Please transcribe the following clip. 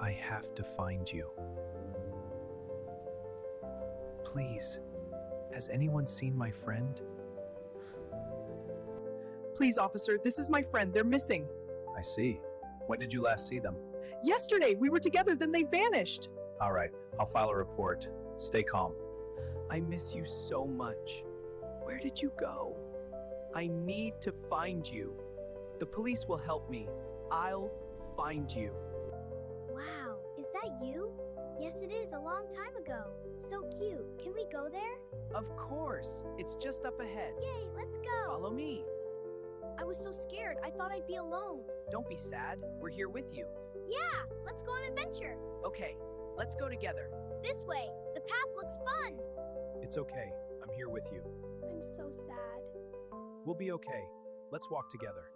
I have to find you. Please, has anyone seen my friend? Please, officer, this is my friend. They're missing. I see. When did you last see them? Yesterday, we were together, then they vanished. All right, I'll file a report. Stay calm. I miss you so much. Where did you go? I need to find you. The police will help me. I'll find you. Wow, is that you? Yes, it is, a long time ago. So cute. Can we go there? Of course. It's just up ahead. Yay, let's go. Follow me. I was so scared. I thought I'd be alone. Don't be sad. We're here with you. Yeah, let's go on an adventure. Okay, let's go together. This way. The path looks fun. It's okay. I'm here with you. I'm so sad. We'll be okay. Let's walk together.